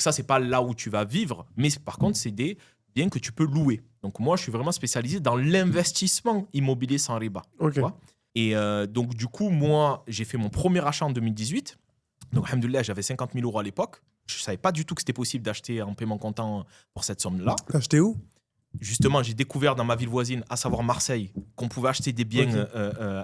ça, c'est pas là où tu vas vivre, mais par contre, c'est des biens que tu peux louer. Donc moi, je suis vraiment spécialisé dans l'investissement immobilier sans riba. Ok. Tu vois. Et donc, du coup, moi, j'ai fait mon premier achat en 2018. Donc, alhamdoulilah, j'avais 50 000 euros à l'époque. Je ne savais pas du tout que c'était possible d'acheter en paiement comptant pour cette somme-là. T'as acheté où? Justement, j'ai découvert dans ma ville voisine, à savoir Marseille, qu'on pouvait acheter des biens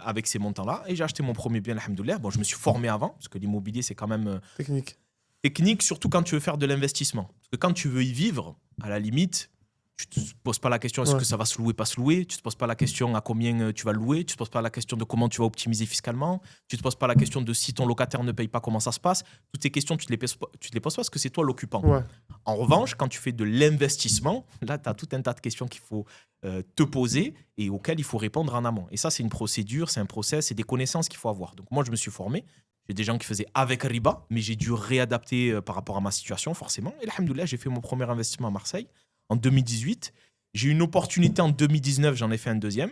avec ces montants-là. Et j'ai acheté mon premier bien, alhamdoulilah. Bon, je me suis formé avant, parce que l'immobilier, c'est quand même Technique. technique, surtout quand tu veux faire de l'investissement. Parce que quand tu veux y vivre, à la limite, tu te poses pas la question est-ce Ouais. que ça va se louer, pas se louer. Tu te poses pas la question à combien tu vas louer. Tu te poses pas la question de comment tu vas optimiser fiscalement. Tu te poses pas la question de si ton locataire ne paye pas, comment ça se passe. Toutes ces questions, tu te les poses pas parce que c'est toi l'occupant. Ouais. En revanche, quand tu fais de l'investissement, là, tu as tout un tas de questions qu'il faut te poser et auxquelles il faut répondre en amont. Et ça, c'est une procédure, c'est un process, c'est des connaissances qu'il faut avoir. Donc moi, je me suis formé. J'ai des gens qui faisaient avec riba, mais j'ai dû réadapter par rapport à ma situation, forcément. Et alhamdoulilah, j'ai fait mon premier investissement à Marseille en 2018. J'ai eu une opportunité en 2019, j'en ai fait un deuxième.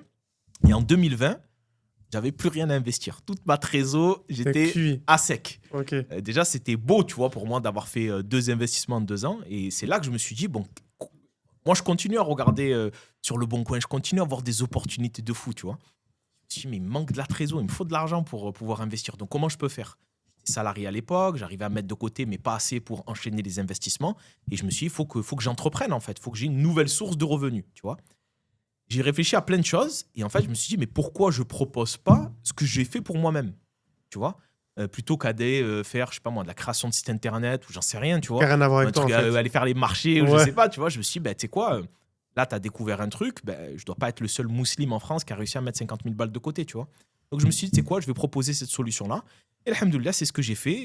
Et en 2020, j'avais plus rien à investir. Toute ma trésor, T'es j'étais cuit. à sec. Ok. Déjà, c'était beau, tu vois, pour moi d'avoir fait 2 investissements en 2 ans. Et c'est là que je me suis dit, bon, moi, je continue à regarder sur le bon coin. Je continue à avoir des opportunités de fou, tu vois. Je me suis dit, mais il me manque de la trésor, il me faut de l'argent pour pouvoir investir. Donc, comment je peux faire? J'étais salarié à l'époque, j'arrivais à mettre de côté, mais pas assez pour enchaîner les investissements. Et je me suis dit, il faut que j'entreprenne, en fait. Il faut que j'ai une nouvelle source de revenus, tu vois. J'ai réfléchi à plein de choses. Et en fait, je me suis dit, mais pourquoi je propose pas ce que j'ai fait pour moi-même, tu vois, plutôt qu'à faire, je sais pas moi, de la création de site internet ou j'en sais rien, tu Qui a vois. rien à voir Un avec toi, en truc, fait. aller faire les marchés, ou je Ouais. sais pas, tu vois. Je me suis dit, bah, tu sais quoi, là, tu as découvert un truc, ben, je dois pas être le seul musulman en France qui a réussi à mettre 50 000 balles de côté, tu vois. Donc, je me suis dit, tu sais quoi, je vais proposer cette solution-là. Et alhamdoulilah, c'est ce que j'ai fait.